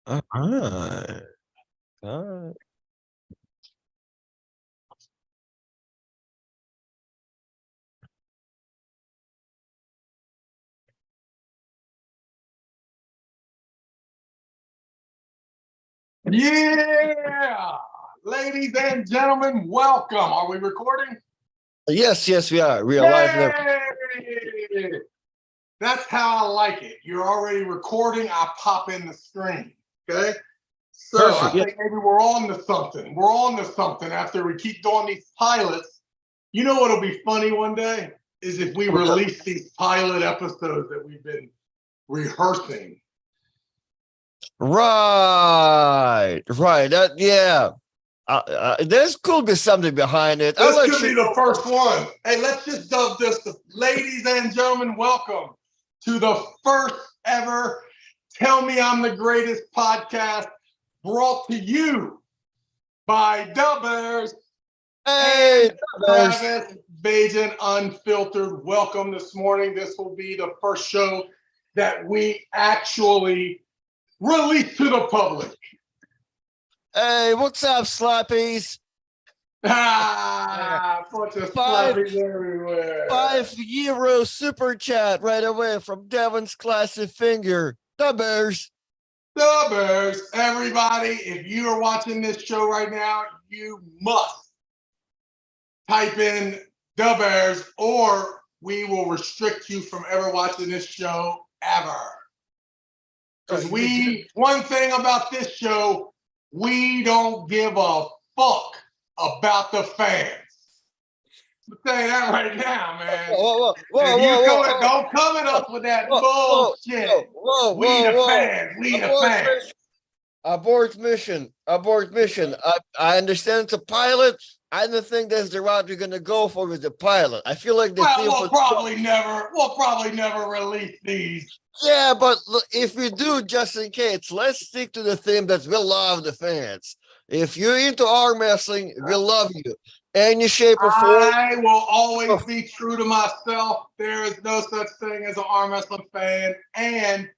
Alright. Alright. Yeah, ladies and gentlemen, welcome. Are we recording? Yes, we are. We are live and Yay! That's how I like it. You're already recording. I pop in the screen. Okay. So perfect. I think maybe we're on to something. We're on to something after we keep doing these pilots. You know what'll be funny one day is if we release these pilot episodes that we've been rehearsing. Right. There's could be something behind it. This could be the first one. Hey, let's just dub this. Ladies and gentlemen, welcome to the first ever Tell Me I'm the Greatest podcast brought to you by Dubbers and Travis Bagent Unfiltered. Welcome this morning. This will be the first show that we actually release to the public. Hey, what's up, slappies? Bunch of slappies everywhere. €5 super chat right away from Devin's classic finger. The Bears. Everybody, if you are watching this show right now, you must type in the Bears or we will restrict you from ever watching this show ever. Because one thing about this show, we don't give a fuck about the fans. I'm saying that right now, man. Don't come at us with that bullshit. We the fans. We the fans. Abort mission. I understand it's a pilot. I don't think that's the route you're gonna go for with the pilot. I feel like we'll probably never release these. Yeah, but look, if we do, just in case, let's stick to the theme that we love the fans. If you're into arm wrestling, we love you. Any shape or form. I will always be true to myself. There is no such thing as an arm wrestling fan. And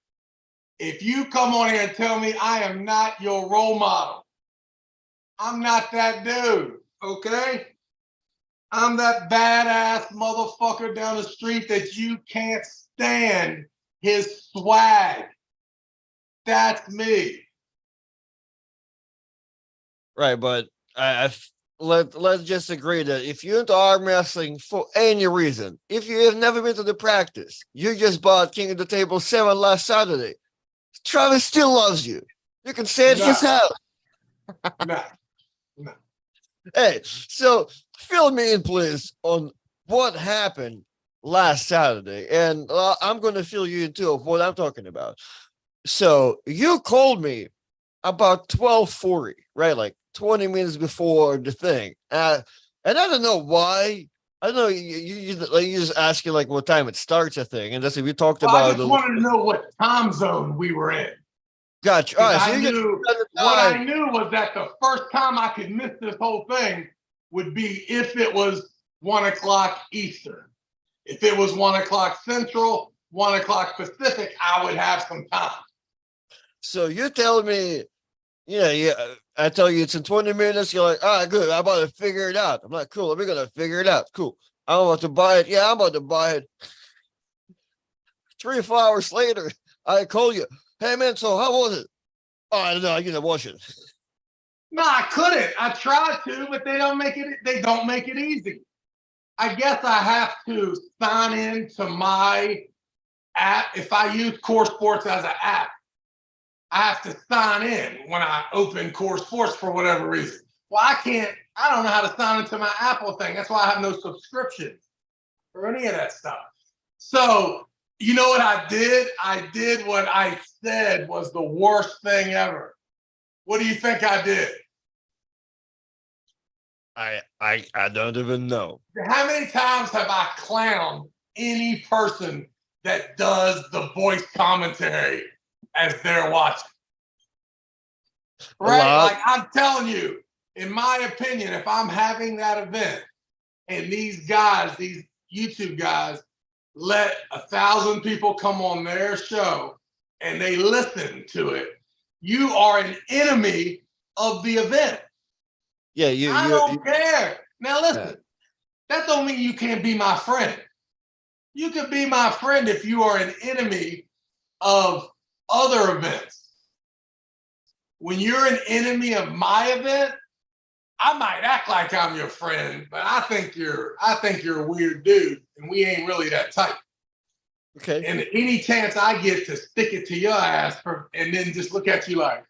if you come on here and tell me I am not your role model, I'm not that dude, okay? I'm that badass motherfucker down the street that you can't stand his swag. That's me. Right, but let's just agree that if you're into arm wrestling for any reason, if you have never been to the practice, you just bought King of the Table 7 last Saturday, Travis still loves you. You can stay at his house. No. Hey, so fill me in, please, on what happened last Saturday. And I'm going to fill you in, too, of what I'm talking about. So you called me about 12:40, right? Like 20 minutes before the thing. And I don't know why. I don't know. You just asking like what time it starts, I think. And that's if you talked about. I just wanted to know what time zone we were in. Gotcha. All right. So what I knew was that the first time I could miss this whole thing would be if it was 1 o'clock Eastern. If it was 1 o'clock Central, 1 o'clock Pacific, I would have some time. So you're telling me, I tell you it's in 20 minutes. You're like, all right, good. I'm about to figure it out. I'm like, cool. We're going to figure it out. Cool. I'm about to buy it. Yeah, I'm about to buy it. 3 or 4 hours later, I call you. Hey, man, so how was it? Oh, I don't know. I didn't watch it. No, I couldn't. I tried to, but they don't make it easy. I guess I have to sign in to my app. If I use Core Sports as an app, I have to sign in when I open Core Sports for whatever reason. Well, I don't know how to sign into my Apple thing. That's why I have no subscriptions or any of that stuff. So, you know what I did? I did what I said was the worst thing ever. What do you think I did? I don't even know. How many times have I clowned any person that does the voice commentary as they're watching? Right? Like I'm telling you, in my opinion, if I'm having that event and these YouTube guys, let 1,000 people come on their show and they listen to it, you are an enemy of the event. Yeah, I don't care. Now listen, that don't mean you can't be my friend. You can be my friend if you are an enemy of other events. When you're an enemy of my event, I might act like I'm your friend, but I think you're a weird dude, and we ain't really that tight. Okay. And any chance I get to stick it to your ass and then just look at you like,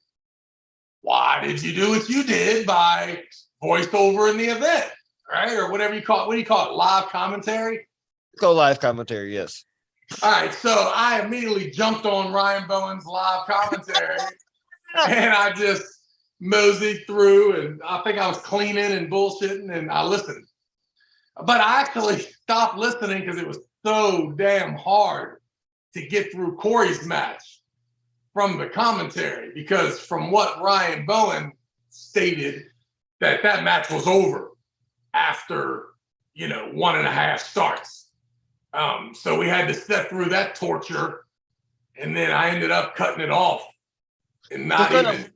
why did you do what you did by voiceover in the event, right? Or whatever you call it. What do you call it? Live commentary? Go live commentary, yes. All right, so I immediately jumped on Ryan Bowen's live commentary and I just moseyed through, and I think I was cleaning and bullshitting, and I listened. But I actually stopped listening because it was so damn hard to get through Corey's match from the commentary, because from what Ryan Bowen stated, that match was over after 1.5 starts. So we had to step through that torture, and then I ended up cutting it off and not even.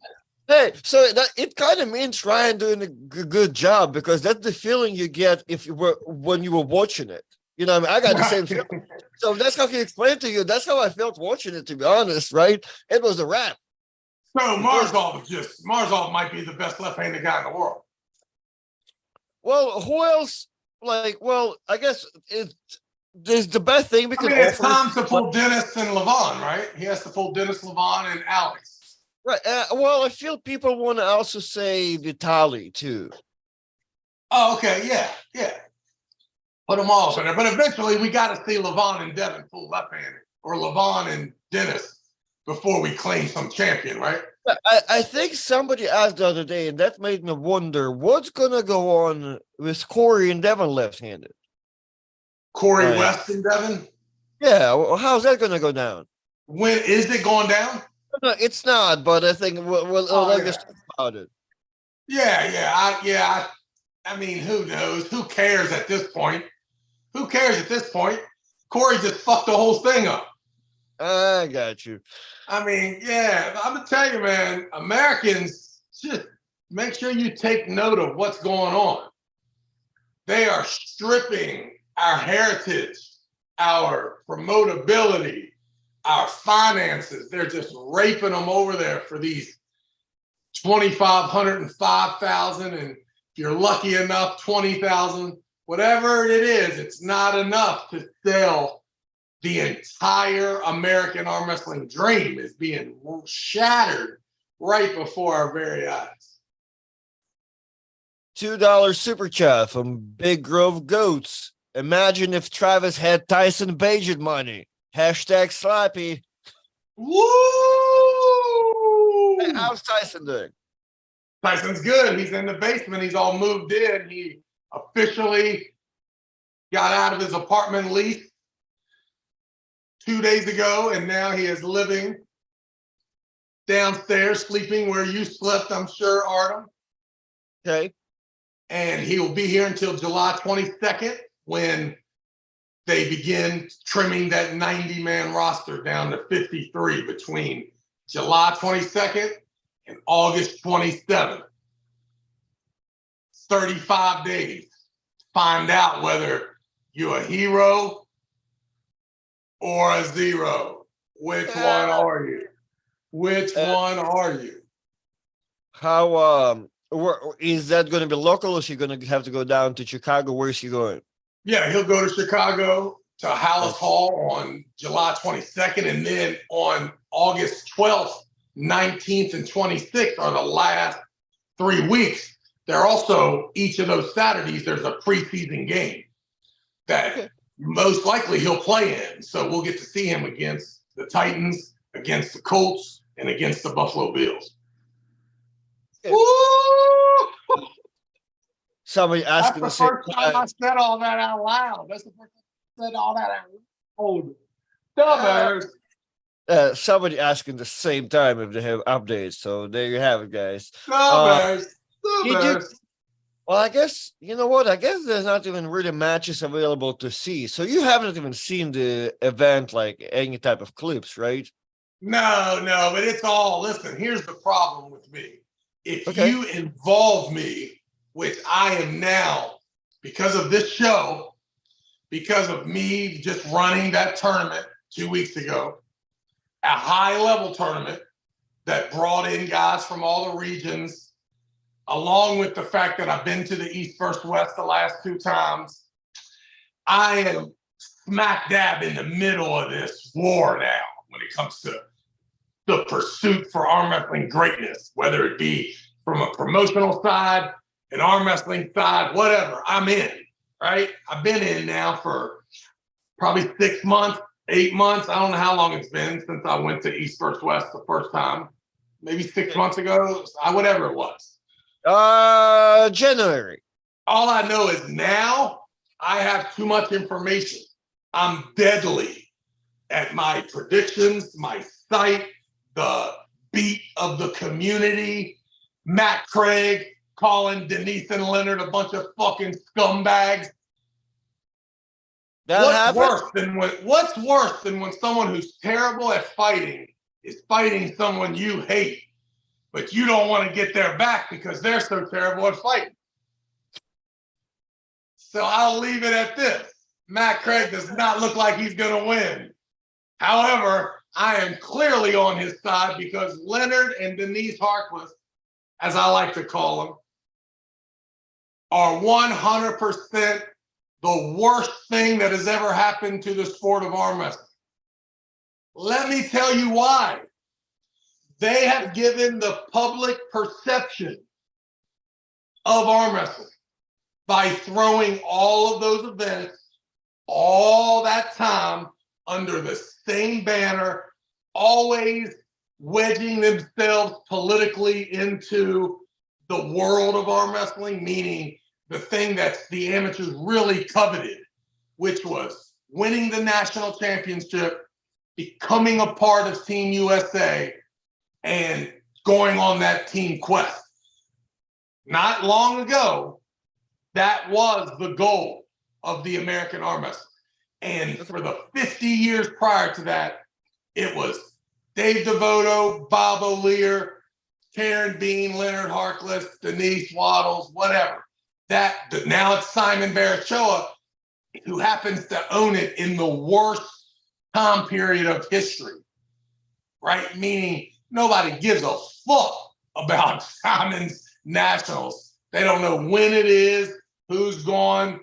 Hey, so that it kind of means Ryan doing a good job, because that's the feeling you get when you were watching it. You know, I mean, I got the same feeling. So that's how he explained to you. That's how I felt watching it, to be honest, right? It was a wrap. So Marzov might be the best left-handed guy in the world. Well, who else? I guess there's the best thing we can offer. It's time to pull Dennis and Levon, right? He has to pull Dennis, Levon, and Alex. Right. Well, I feel people want to also say Vitaly too. Oh, okay. Yeah. Put them all in there. But eventually we got to see Levon and Devin full left-handed, or Levon and Dennis, before we claim some champion, right? I think somebody asked the other day, and that made me wonder what's going to go on with Corey and Devin left-handed. Corey West and Devin? Yeah. Well, how's that going to go down? When is it going down? No, it's not, but I think we'll just talk about it. Yeah. I mean, who knows? Who cares at this point? Corey just fucked the whole thing up. I got you. I mean, yeah, I'm gonna tell you, man, Americans, just make sure you take note of what's going on. They are stripping our heritage, our promotability, our finances. They're just raping them over there for these 2,500 and 5,000, and if you're lucky enough, 20,000. Whatever it is, it's not enough to sell. The entire American arm wrestling dream is being shattered right before our very eyes. $2 super chat from Big Grove Goats. Imagine if Travis had Tyson Bagent money. Hashtag Slappy. Woo! Hey, how's Tyson doing? Tyson's good. He's in the basement. He's all moved in. He officially got out of his apartment lease 2 days ago, and now he is living downstairs, sleeping where you slept, I'm sure, Artem. Okay. And he will be here until July 22nd, when they begin trimming that 90-man roster down to 53 between July 22nd and August 27th. 35 days. Find out whether you're a hero or a zero. Which one are you? How is that going to be local, or is he going to have to go down to Chicago? Where is he going? Yeah, he'll go to Chicago to Hallis Hall on July 22nd, and then on August 12th, 19th, and 26th are the last 3 weeks. They're also, each of those Saturdays, there's a preseason game that most likely he'll play in. So we'll get to see him against the Titans, against the Colts, and against the Buffalo Bills. Okay. Somebody asking That's the first time I said all that out loud. That's the first time I said all that out loud. Somebody asking the same time if they have updates. So there you have it, guys. Well, I guess, you know what? I guess there's not even really matches available to see. So you haven't even seen the event, like any type of clips, right? No, but it's all, listen, here's the problem with me. If Okay. you involve me, which I am now, because of this show, because of me just running that tournament 2 weeks ago, a high level tournament that brought in guys from all the regions, along with the fact that I've been to the East versus West the last 2 times, I am smack dab in the middle of this war now when it comes to the pursuit for arm wrestling greatness, whether it be from a promotional side, an arm wrestling side, whatever. I'm in, right? I've been in now for probably 6 months, 8 months. I don't know how long it's been since I went to East versus West the first time. Maybe 6 months ago, whatever it was. January. All I know is now I have too much information. I'm deadly at my predictions, my sight, the beat of the community. Matt Craig calling Denise and Leonard a bunch of fucking scumbags. That What's happened? worse than when someone who's terrible at fighting is fighting someone you hate, but you don't want to get their back because they're so terrible at fighting? So I'll leave it at this. Matt Craig does not look like he's going to win. However, I am clearly on his side because Leonard and Denise Harkless, as I like to call them, are 100% the worst thing that has ever happened to the sport of arm wrestling. Let me tell you why. They have given the public perception of arm wrestling by throwing all of those events, all that time under the same banner, always wedging themselves politically into the world of arm wrestling, meaning the thing that the amateurs really coveted, which was winning the national championship, becoming a part of Team USA, and going on that team quest. Not long ago, that was the goal of the American arm wrestling. And for the 50 years prior to that, it was Dave DeVoto, Bob O'Lear, Karen Bean, Leonard Harkless, Denise Waddles, whatever. Now it's Simon Barachoa, who happens to own it in the worst time period of history, right? Meaning nobody gives a fuck about Simon's Nationals. They don't know when it is, who's gone.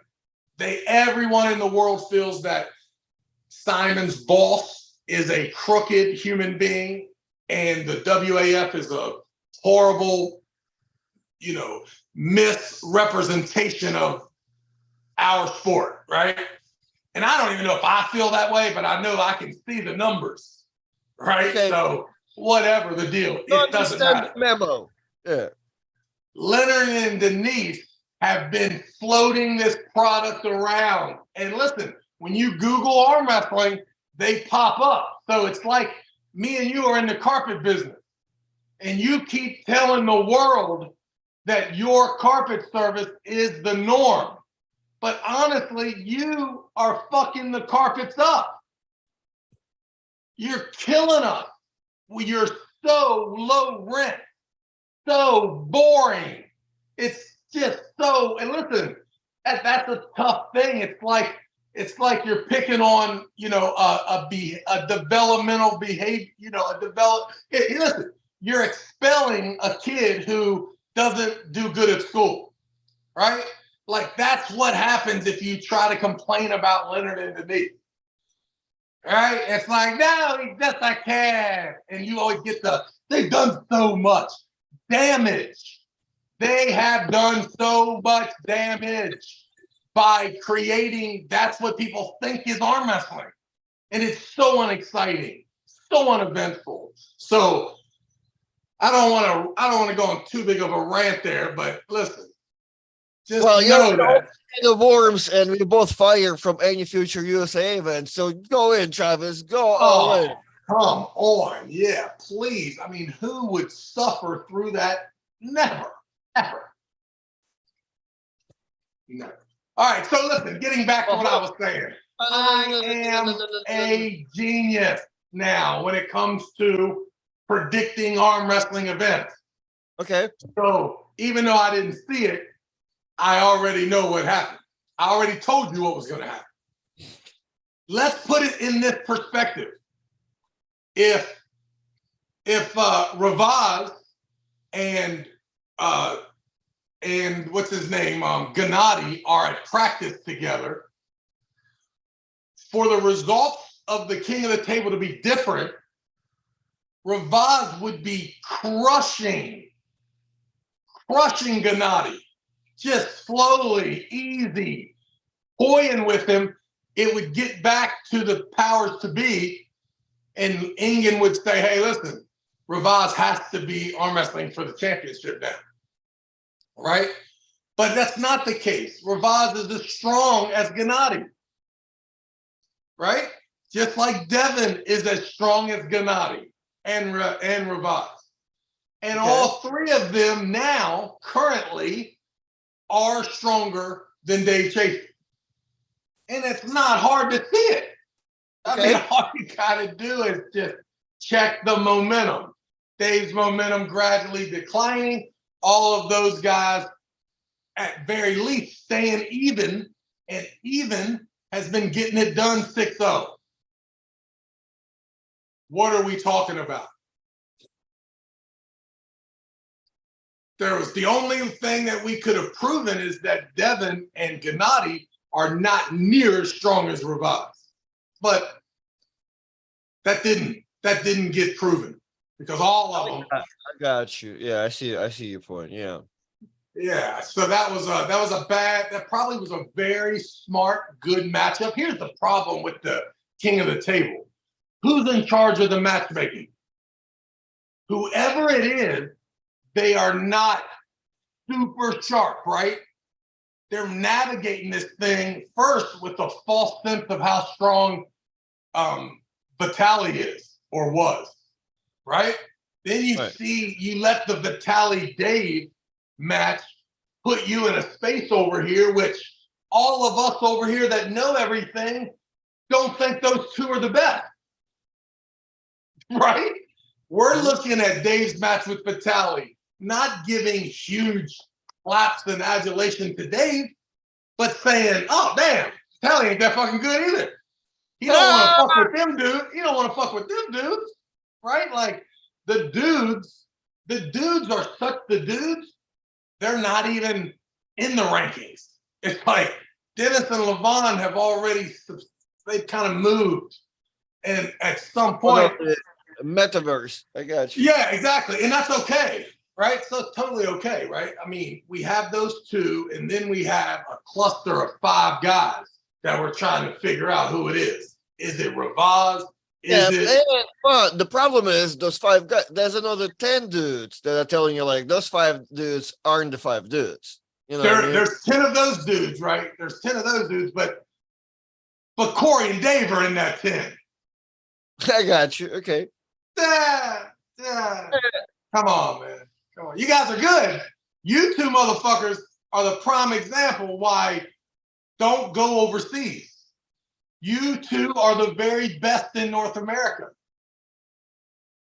Everyone in the world feels that Simon's boss is a crooked human being, and the WAF is a horrible, misrepresentation of our sport, right? And I don't even know if I feel that way, but I know I can see the numbers, right? Okay. So whatever the deal, You it doesn't matter. understand the memo. Yeah. Leonard and Denise have been floating this product around. And listen, when you Google arm wrestling, they pop up. So it's like me and you are in the carpet business, and you keep telling the world that your carpet service is the norm. But honestly, you are fucking the carpets up. You're killing us. You're so low rent, so boring. It's just so, and listen, that's a tough thing. It's like you're picking on, a developmental behavior, listen, you're expelling a kid who doesn't do good at school, right? Like, that's what happens if you try to complain about Leonard and Denise. Right? It's like, no, he's just a kid. And you always get they've done so much damage. They have done so much damage by creating, that's what people think is arm wrestling. And it's so unexciting, so uneventful. So I don't want to go on too big of a rant there, but listen, just know that. The worms, and we both fire from any future USA event. So go in, Travis. Go all in. Come on. Yeah, please. I mean, who would suffer through that? Never, ever. No. All right. So listen, getting back to what I was saying. I am a genius. now when it comes to predicting arm wrestling events. Okay. So even though I didn't see it, I already know what happened. I already told you what was going to happen. Let's put it in this perspective. If Ravaz and what's his name, Gennady are at practice together, for the results of the King of the Table to be different, Ravaz would be crushing Gennady, just slowly, easy, toying with him. It would get back to the powers to be, and Ingen would say, hey, listen, Ravaz has to be arm wrestling for the championship now, right? But that's not the case. Ravaz is as strong as Gennady, right? Just like Devin is as strong as Gennady and Ravaz. And all three of them now, currently, are stronger than Dave Chaser. And it's not hard to see it. I mean, all you got to do is just check the momentum. Dave's momentum gradually declining. All of those guys, at very least, staying even, and even has been getting it done 6-0. What are we talking about? There was the only thing that we could have proven is that Devin and Gennady are not near as strong as Ravaz. But that didn't get proven because all of them. I got you. Yeah, I see your point. Yeah. Yeah. So that probably was a very smart, good matchup. Here's the problem with the King of the Table. Who's in charge of the matchmaking? Whoever it is, they are not super sharp, right? They're navigating this thing first with a false sense of how strong Vitali is or was, right? Then you let the Vitali Dave match put you in a space over here, which all of us over here that know everything don't think those two are the best, right? We're looking at Dave's match with Vitali, not giving huge claps and adulation to Dave, but saying, oh, damn, Vitali ain't that fucking good either. He don't want to fuck with them dudes. He don't want to fuck with them dudes, right? Like the dudes are such the dudes, they're not even in the rankings. It's like Dennis and Levon have already, they've kind of moved. And at some point, metaverse, I got you. Yeah, exactly. And that's okay, right? So it's totally okay, right? I mean, we have those two, and then we have a cluster of 5 guys that we're trying to figure out who it is. Is it Ravaz? But the problem is those 5 guys, there's another 10 dudes that are telling you like those 5 dudes aren't the 5 dudes. You know there's 10 of those dudes, right? There's 10 of those dudes, but Corey and Dave are in that 10. I got you. Okay. Yeah. Come on, man. Come on. You guys are good. You two motherfuckers are the prime example why don't go overseas. You two are the very best in North America.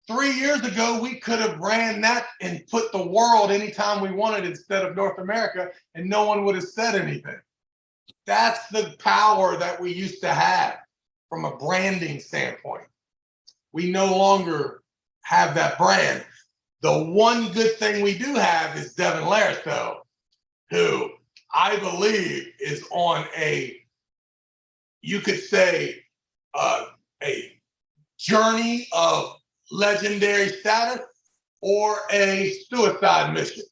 3 years ago, we could have ran that and put the world anytime we wanted instead of North America, and no one would have said anything. That's the power that we used to have from a branding standpoint. We no longer have that brand. The one good thing we do have is Devin Laris, though, who I believe is on you could say, a journey of legendary status or a suicide mission.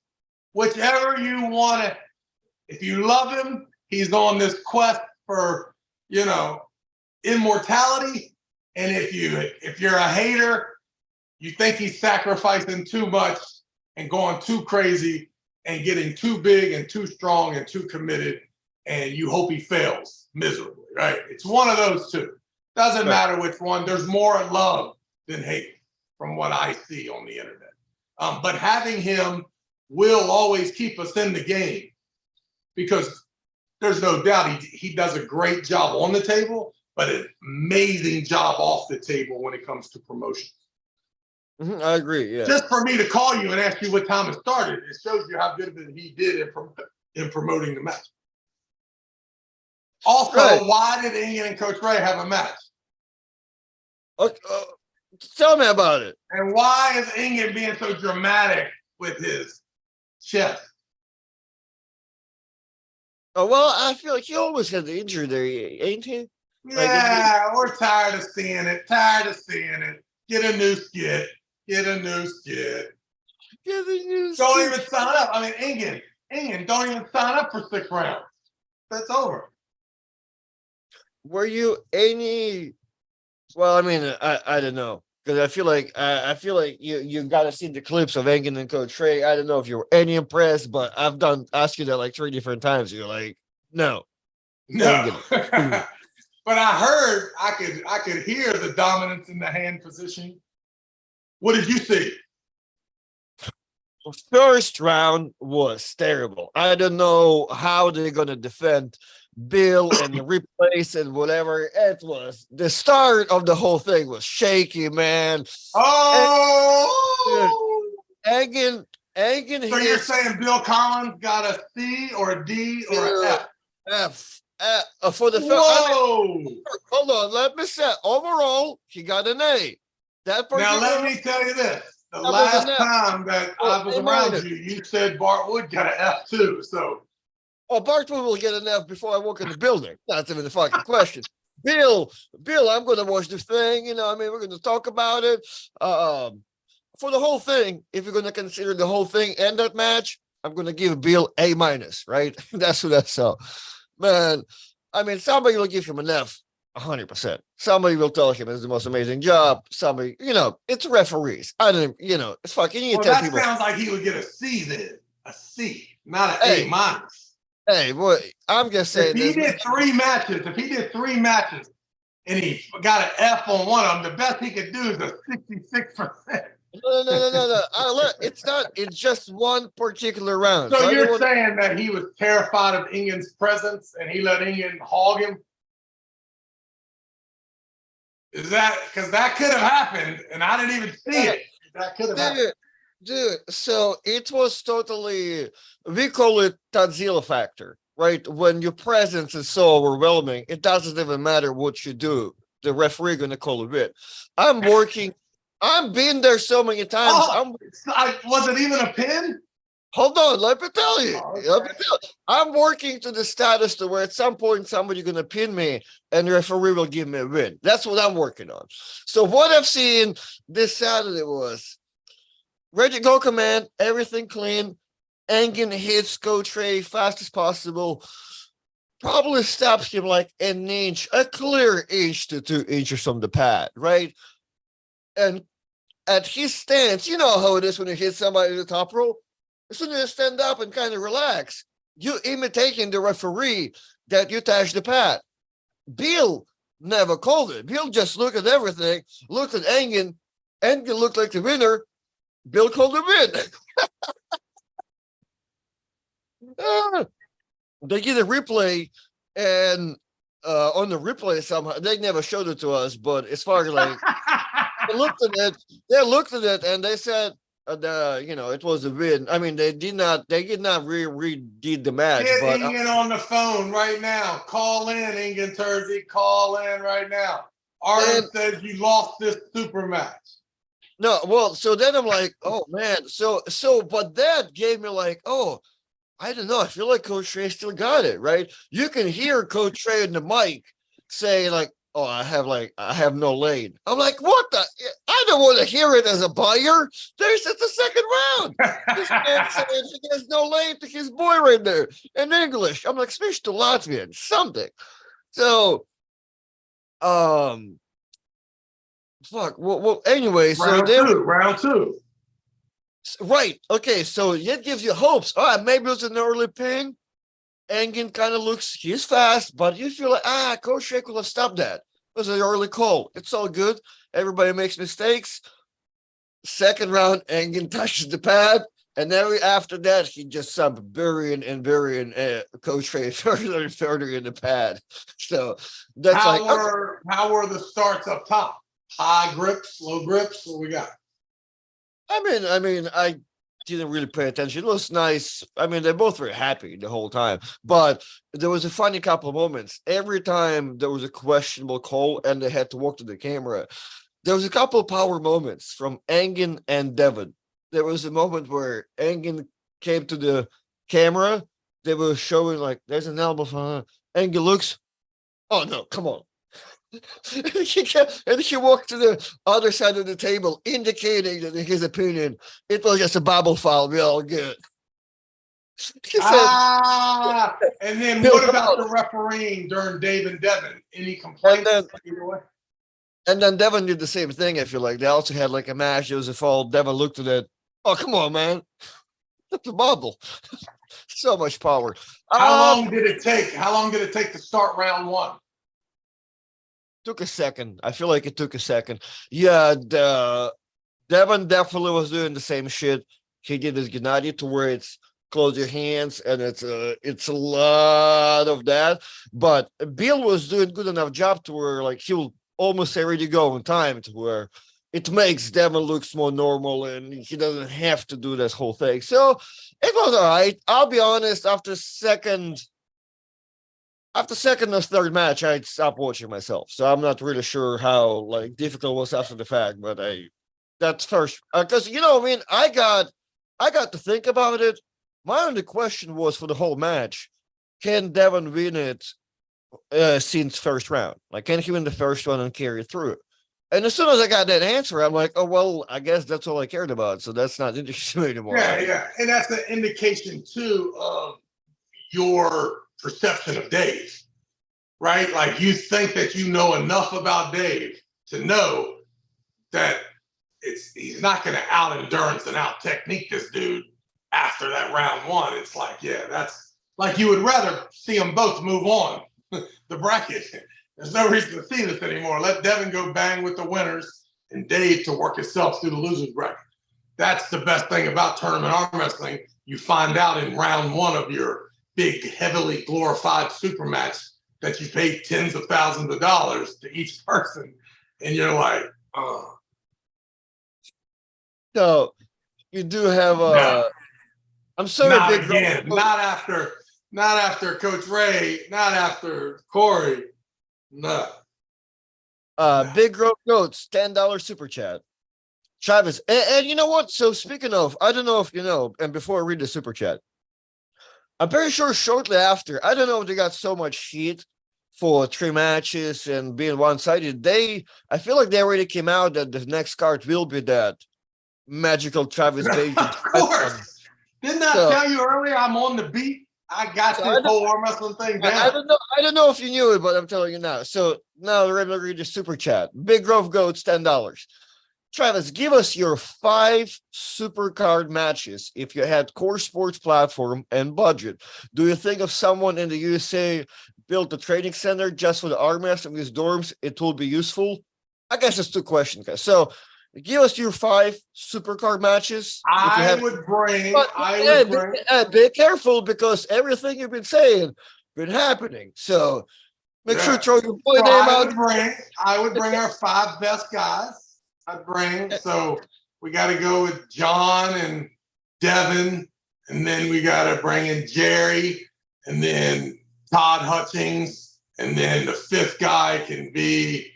Whichever you want to, if you love him, he's on this quest for, immortality. And if you're a hater, you think he's sacrificing too much and going too crazy and getting too big and too strong and too committed, and you hope he fails miserably, right? It's one of those two. Doesn't matter which one. There's more love than hate from what I see on the internet. But having him will always keep us in the game because there's no doubt he does a great job on the table, but an amazing job off the table when it comes to promotion. I agree. Yeah. Just for me to call you and ask you what time it started, it shows you how good of it he did in promoting the match. Also, Right. why did Ingen and Coach Ray have a match? Okay, tell me about it. And why is Ingen being so dramatic with his chest? Oh, well, I feel like he always had the injury there, ain't he? Yeah, we're tired of seeing it. Tired of seeing it. Get a new skit. Get a new skit. Don't even sign up. I mean, Ingen, don't even sign up for 6 rounds. That's over. Were you any? Well, I mean, I don't know, because I feel like you got to see the clips of Engen and Coach Trey. I don't know if you were any impressed, but I've asked you that like 3 different times. You're like, no. No. But I heard I could hear the dominance in the hand position. What did you see? First round was terrible. I don't know how they're gonna defend Bill and the replays and whatever. It was the start of the whole thing was shaky, man. Oh, Engen so you're saying Bill Collins got a C or a D or an F? For the Whoa! I mean, hold on, let me say. Overall, he got an A. Now let me tell you this: the last time that I was around you, you said Bart Wood got an F too. So, Bart Wood will get an F before I walk in the building. That's even the fucking question. Bill, I'm going to watch this thing. You know, I mean, we're going to talk about it. For the whole thing, if you're going to consider the whole thing and that match, I'm going to give Bill A-, right? That's what I saw. Man, I mean, somebody will give him an F 100%. Somebody will tell him it's the most amazing job. Somebody, it's referees. I don't, it's fucking. Well, that people. Sounds like he would get a C then. A C, not an A-. Hey, boy, I'm just saying. If he did 3 matches, and he got an F on one of them, the best he could do is a 66%. No. It's not. It's just one particular round. So you're saying that he was terrified of Ingen's presence and he let Ingen hog him? Is that because that could have happened and I didn't even see it? That could have happened. Dude, so it was totally, we call it Godzilla factor, right? When your presence is so overwhelming, it doesn't even matter what you do. The referee going to call a bit. I've been there so many times. Was it even a pin? Hold on, let me tell you. Okay. I'm working to the status to where at some point somebody's going to pin me and the referee will give me a win. That's what I'm working on. So what I've seen this Saturday was Reggie go command, everything clean. Engen hits Coach Trey fast as possible. Probably stops him like an inch, a clear inch to 2 inches from the pad, right? And at his stance, you know how it is when you hit somebody in the top rope. As soon as you stand up and kind of relax, you imitating the referee that you touched the pad. Bill never called it. Bill just looked at everything, looked at Engen. Engen looked like the winner. Bill called the win. They get a replay, and on the replay somehow they never showed it to us. But as far as like they looked at it, and they said, it was a win. I mean, they did not redid the match. Get Ingen on the phone right now. Call in, Ingen Terzi. Call in right now. Arden says you lost this super match. No, well, so then I'm like, oh man, but that gave me like, oh, I don't know. I feel like Coach Trey still got it, right? You can hear Coach Trey in the mic say like, oh, I have no lane. I'm like, what the? I don't want to hear it as a buyer. There's just the second round. This man said he has no lane to his boy right there in English. I'm like, switch to Latvian, something. So, fuck. Well, anyway, round two. Right. Okay. So it gives you hopes. All right. Maybe it was an early pin. Engen kind of looks, he's fast, but you feel like, Coach Trey could have stopped that. It was an early call. It's all good. Everybody makes mistakes. Second round, Engen touches the pad. And then after that, he just stopped burying Coach Ray further and further in the pad. So that's like, how were the starts up top? High grips, low grips? What we got? I didn't really pay attention. It was nice. I mean, they both were happy the whole time, but there was a funny couple of moments. Every time there was a questionable call and they had to walk to the camera, there was a couple of power moments from Engin and Devin. There was a moment where Engin came to the camera. They were showing like there's an elbow from Engin looks. Oh no, come on. And he walked to the other side of the table, indicating that in his opinion, it was just a bubble foul. We're all good. He said, And then what about the refereeing during Dave and Devin? Any complaints either way? And then Devin did the same thing. I feel like they also had like a match. It was a fall. Devin looked at it. Oh, come on, man. That's a bubble. So much power. How long did it take? How long did it take to start round one? Took a second. I feel like it took a second. Yeah, Devin definitely was doing the same shit. He did his Gennady to where it's close your hands, and it's a lot of that. But Bill was doing good enough job to where like he'll almost say ready to go in time to where it makes Devin looks more normal and he doesn't have to do this whole thing. So it was all right. I'll be honest, after second or third match, I'd stop watching myself. So I'm not really sure how like difficult it was after the fact, but that's first because I got to think about it. My only question was for the whole match: can Devin win it since first round? Like, can he win the first one and carry through? And as soon as I got that answer, I'm like, oh well, I guess that's all I cared about. So that's not interesting anymore. Yeah, and that's an indication too of your perception of Dave, right? Like you think that you know enough about Dave to know that he's not going to out endurance and out technique this dude after that round one. It's like, yeah, that's like you would rather see them both move on the bracket. There's no reason to see this anymore. Let Devin go bang with the winners and Dave to work himself through the losers bracket. That's the best thing about tournament arm wrestling. You find out in round one of your big, heavily glorified super match that you paid tens of thousands of dollars to each person. And you're like, oh. So you do have no. I'm sorry, not again. Not after Coach Ray, not after Corey. No. Big Grove Goats, $10 super chat. Travis, and you know what? So speaking of, I don't know if you know, and before I read the super chat, I'm pretty sure shortly after, I don't know if they got so much heat for 3 matches and being one-sided. I feel like they already came out that the next card will be that magical Travis Bagent. Of course. Didn't I tell you earlier I'm on the beat? I got this whole arm wrestling thing down. I don't know if you knew it, but I'm telling you now. So now we're going to read the super chat. Big Grove Goats, $10. Travis, give us your 5 super card matches if you had core sports platform and budget. Do you think if someone in the USA built a training center just for the arm wrestling in these dorms, it will be useful? I guess it's 2 questions, guys. So give us your 5 super card matches. I would bring. Be careful because everything you've been saying been happening. So make sure to throw your boy name out. I would bring our 5 best guys. I'd bring. So we got to go with John and Devin, and then we got to bring in Jerry, and then Todd Hutchings, and then the 5th guy can be,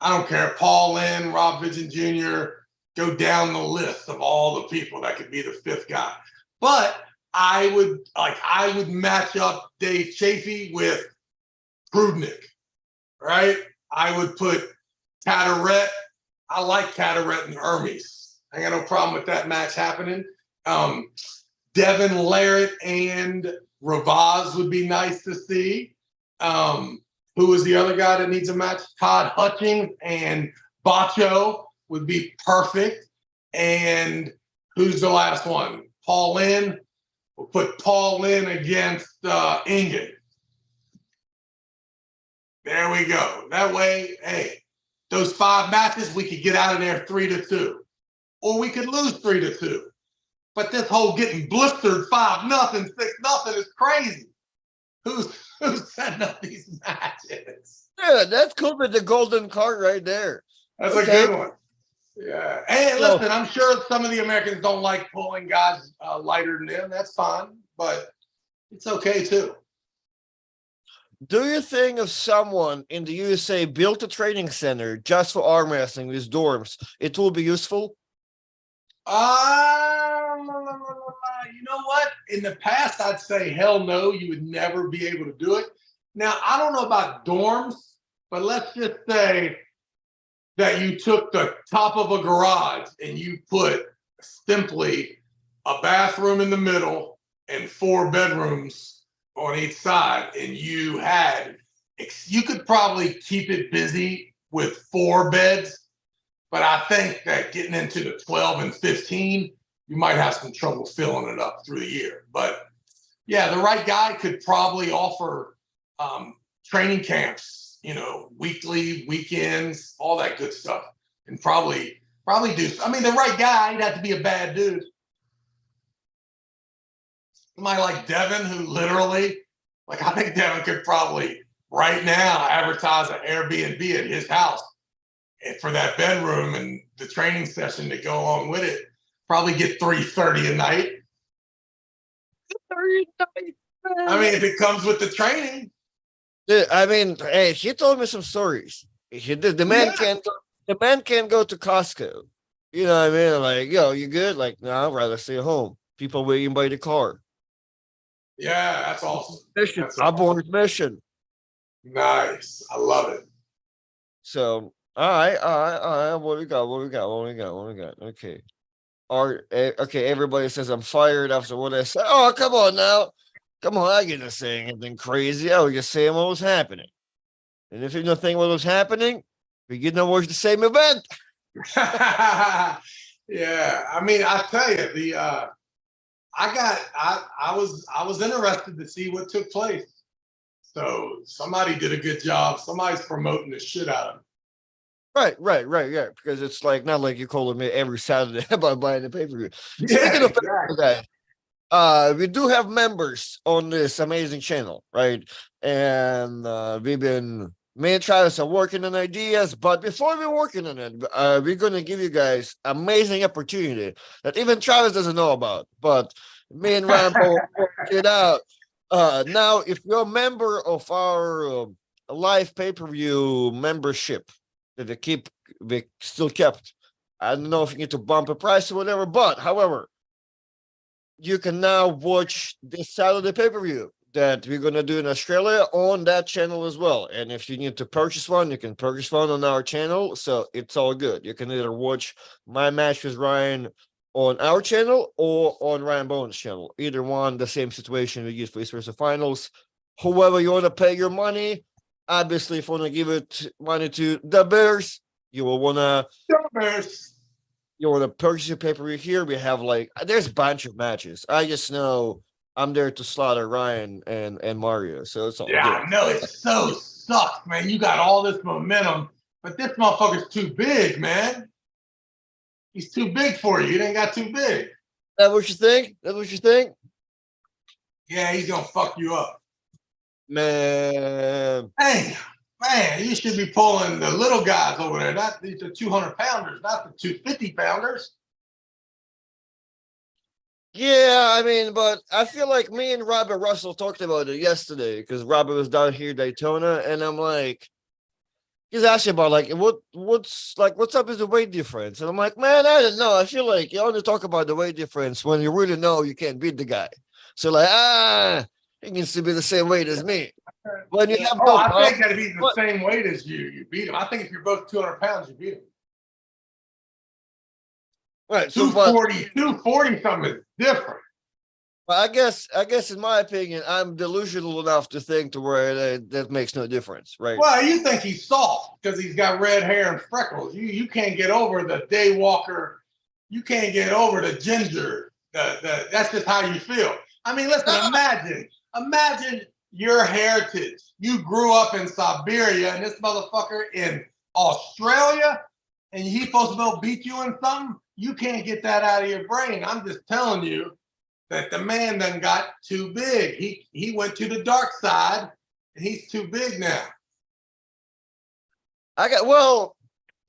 I don't care, Paul Lynn, Rob Vigent Jr., go down the list of all the people that could be the 5th guy. But I would match up Dave Chafee with Prudnick, right? I would put Carteret. I like Carteret and Hermes. I got no problem with that match happening. Devin Larrett and Ravaz would be nice to see. Who is the other guy that needs a match? Todd Hutchings and Bacho would be perfect. And who's the last one? Paul Lynn. We'll put Paul Lynn against Ingen. There we go. That way, hey, those 5 matches, we could get out of there 3-2. Or we could lose 3-2. But this whole getting blistered 5-0, 6-0 is crazy. Who's setting up these matches? Yeah, that could be the golden card right there. That's a good one. Yeah. Hey, listen, I'm sure some of the Americans don't like pulling guys lighter than them. That's fine, but it's okay too. Do you think if someone in the USA built a training center just for arm wrestling with dorms, it will be useful? You know what? In the past, I'd say hell no, you would never be able to do it. Now, I don't know about dorms, but let's just say that you took the top of a garage and you put simply a bathroom in the middle and 4 bedrooms on each side, and you could probably keep it busy with 4 beds, but I think that getting into the 12 and 15, you might have some trouble filling it up through the year. But yeah, the right guy could probably offer training camps, weekly, weekends, all that good stuff, and probably do. I mean, the right guy, he'd have to be a bad dude. Somebody like Devin, who literally, I think Devin could probably right now advertise an Airbnb at his house for that bedroom and the training session to go along with it. Probably get $330 a night. I mean, if it comes with the training. Dude, I mean, hey, he told me some stories. The man can't go to Costco. You know what I mean? Like, yo, you good? Like, no, I'd rather stay home. People waiting by the car. Yeah, that's awesome. Mission. Aboard mission. Nice. I love it. So, all right. What we got? Okay. Okay, everybody says I'm fired after what I said. Oh, come on now. Come on, I didn't say anything crazy. I was just saying what was happening. And if you don't think what was happening, we get to watch the same event. Yeah, I mean, I tell you, I was interested to see what took place. So somebody did a good job. Somebody's promoting the shit out of it. Right. Yeah, because it's like not like you're calling me every Saturday about buying the pay-per-view. Yeah, Speaking of exactly. guys, we do have members on this amazing channel, right? And me and Travis are working on ideas, but before we're working on it, we're gonna give you guys amazing opportunity that even Travis doesn't know about. But me and Rambo work it out. Now, if you're a member of our live pay-per-view membership that we still kept, I don't know if you need to bump the price or whatever, but however, you can now watch this Saturday pay-per-view that we're gonna do in Australia on that channel as well. And if you need to purchase one, you can purchase one on our channel. So it's all good. You can either watch my match with Ryan on our channel or on Ryan Bowen's channel. Either one, the same situation we use for East versus Finals. Whoever you want to pay your money, obviously, if you want to give it money to the Bears, you will want to. Bears. You want to purchase your pay-per-view here. We have there's a bunch of matches. I just know I'm there to slaughter Ryan and Mario. So it's all good. I know it so sucks, man. You got all this momentum, but this motherfucker's too big, man. He's too big for you. He ain't got too big. That what you think? Yeah, he's gonna fuck you up. Man. Hey, man, you should be pulling the little guys over there, not the 200-pounders, not the 250-pounders. Yeah, I mean, but I feel like me and Robert Russell talked about it yesterday because Robert was down here in Daytona, and I'm like, he's asking about what's up with the weight difference, and I'm like, man, I don't know. I feel like you only talk about the weight difference when you really know you can't beat the guy. So he needs to be the same weight as me. When you have I think that if he's the same weight as you, you beat him. I think if you're both 200 pounds, you beat him. Right, so 240 something is different. Well, I guess in my opinion, I'm delusional enough to think to where that makes no difference, right? Well, you think he's soft because he's got red hair and freckles. You can't get over the day walker. You can't get over the ginger. That's just how you feel. I mean, listen, imagine your heritage. You grew up in Siberia and this motherfucker in Australia, and he's supposed to beat you in something. You can't get that out of your brain. I'm just telling you that the man done got too big. He went to the dark side, and he's too big now.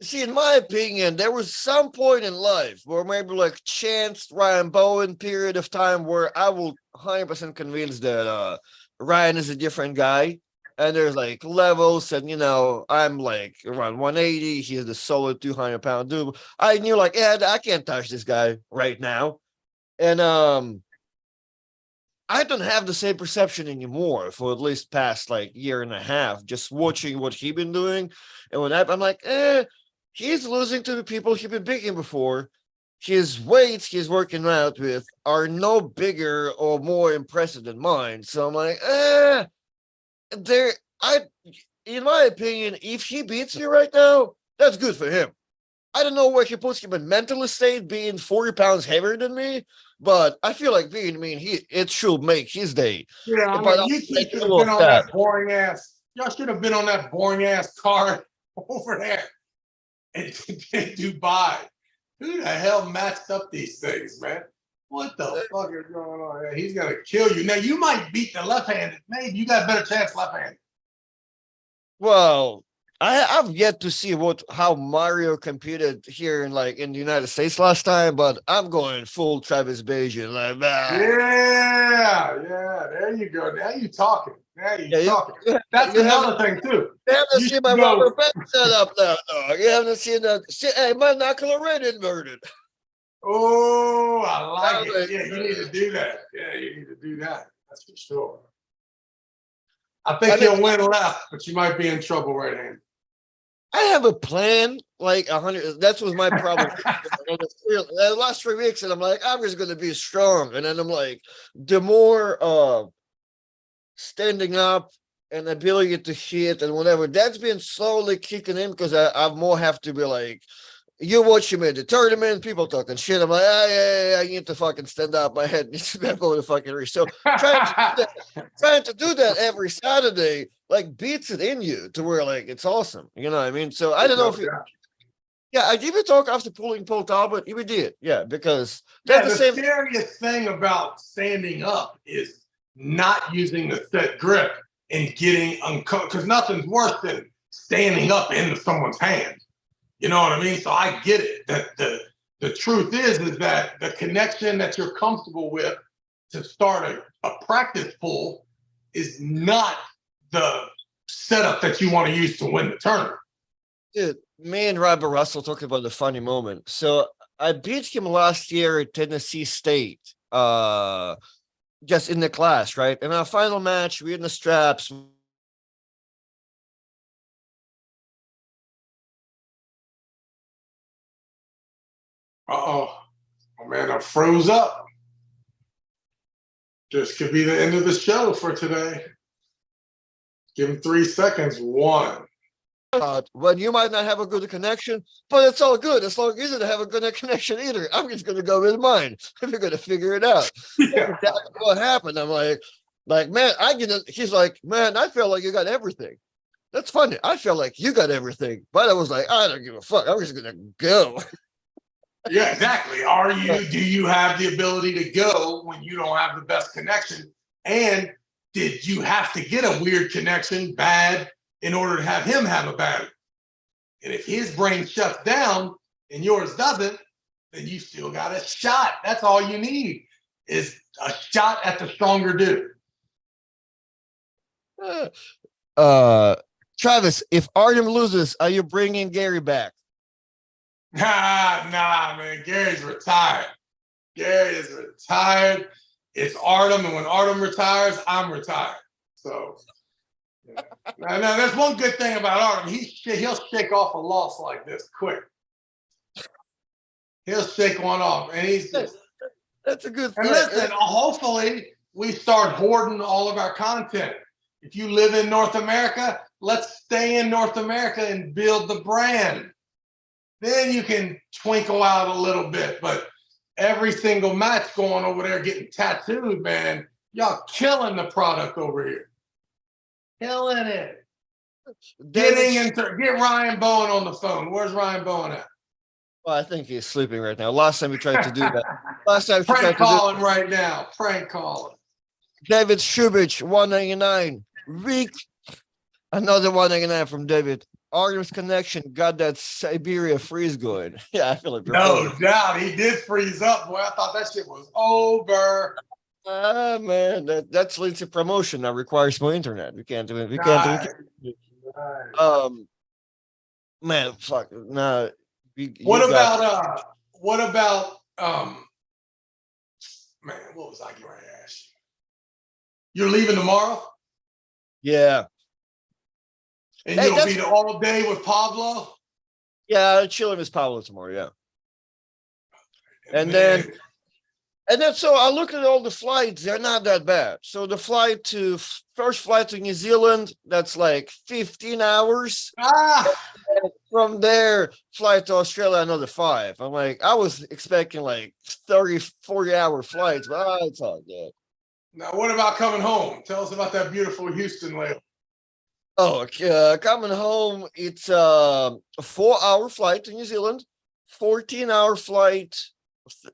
See, in my opinion, there was some point in life where maybe like chance Ryan Bowen period of time where I will 100% convinced that Ryan is a different guy. And there's like levels, and I'm like around 180. He's the solid 200-pound dude. I knew like, yeah, I can't touch this guy right now. And I don't have the same perception anymore for at least past like year and a half, just watching what he been doing. And when I'm like, he's losing to the people he's been beating before. His weights he's working out with are no bigger or more impressive than mine. So I'm like, there, in my opinion, if he beats me right now, that's good for him. I don't know where he puts him in mental state, being 40 pounds heavier than me, but I feel like it should make his day. Yeah, I But mean, you two should have been on that boring ass. Y'all should have been on that boring ass car over there in Dubai. Who the hell matched up these things, man? What the fuck is going on here? He's gonna kill you. Now you might beat the left-handed. Maybe you got a better chance left-handed. Well, I've yet to see how Mario competed here in the United States last time, but I'm going full Travis Bagent. Like, yeah, there you go. Now you talking. Talking. That's another thing too. You haven't seen my rubber band set up now, dog. You haven't seen that shit. Hey, my knuckle already inverted. Oh, I like it. Yeah, you need to do that. Yeah, you need to do that. That's for sure. I think you'll win left, but you might be in trouble right-handed. I have a plan, like 100. That was my problem. The last 3 weeks, and I'm like, I'm just going to be strong. And then I'm like, the more standing up and ability to hit and whatever, that's been slowly kicking in because I more have to be like, you watch him at the tournament, people talking shit. I'm like, I need to fucking stand up. My head needs to go to the fucking reach. So trying to do that every Saturday, like beats it in you to where like it's awesome. You know what I mean? So I don't know if I even talk after pulling Paul Talbot. He did, because that's the scariest thing about standing up is not using the set grip and getting uncomfortable. Because nothing's worse than standing up into someone's hand. You know what I mean? So I get it. That the truth is that the connection that you're comfortable with to start a practice pull is not the setup that you want to use to win the tournament. Dude, me and Robert Russell talked about the funny moment. So I beat him last year at Tennessee State, just in the class, right? In our final match, we're in the straps. Oh man, I froze up. This could be the end of the show for today. Give him 3 seconds. 1. Well, you might not have a good connection, but it's all good as long as you don't have a good connection either. I'm just going to go with mine. We're going to figure it out. Yeah. That's what happened. I'm like, man, he's like, man, I feel like you got everything. That's funny. I feel like you got everything, but I was like, I don't give a fuck. I'm just going to go. Yeah, exactly. Do you have the ability to go when you don't have the best connection? And did you have to get a weird connection bad in order to have him have a bad? And if his brain shuts down and yours doesn't, then you still got a shot. That's all you need is a shot at the stronger dude. Travis, if Artem loses, are you bringing Gary back? Nah, man. Gary's retired. Gary is retired. It's Artem, and when Artem retires, I'm retired. So, yeah. Now, there's one good thing about Artem. He'll shake off a loss like this quick. He'll shake one off, and he's just. That's a good thing. And listen, hopefully we start hoarding all of our content. If you live in North America, let's stay in North America and build the brand. Then you can twinkle out a little bit, but every single match going over there getting tattooed, man, y'all killing the product over here. Killing it. Get Ryan Bowen on the phone. Where's Ryan Bowen at? Well, I think he's sleeping right now. Last time we tried to do that. Last time she Prank tried to do calling right now. Prank calling. David Shubich, 199. Rick, another 199 from David. Artemis Connection got that Siberia freeze going. Yeah, I feel like No performance. doubt. He did freeze up, boy. I thought that shit was over. Ah, man, that's leads to promotion. That requires more internet. We can't do it. We can't do Nice. it. Nice. Man, fuck. Nah, you What got. about what about man, what was I getting ready to ask you? You're leaving tomorrow Yeah. and Hey, you'll be that's. there all day with Pablo? Yeah, chilling with Pablo tomorrow. Yeah. And then Man, so I look at all the flights, they're not that bad. So the first flight to New Zealand, that's like 15 hours. ah, From there, flight to Australia, another 5. I'm like, I was expecting like 30, 40-hour flights, but it's all good. now what about coming home? Tell us about that beautiful Houston layover. Oh, coming home, it's a 4-hour flight to New Zealand, 14-hour flight.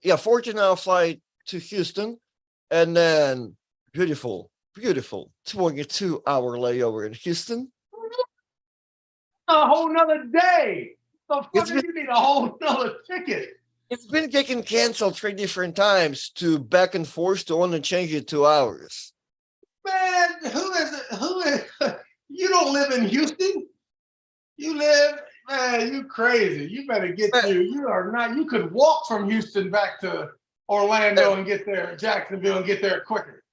Yeah, 14-hour flight to Houston, and then beautiful, 22-hour layover in Houston. A whole nother day. The It's fuck been you need a whole nother ticket. it's been getting canceled 3 different times to back and forth to only change it 2 hours. Man, who is it? Who is you don't live in Houston? You live, man, you crazy. You better get you are not, you could walk from Houston back to Orlando and get there, Jacksonville and get there quicker.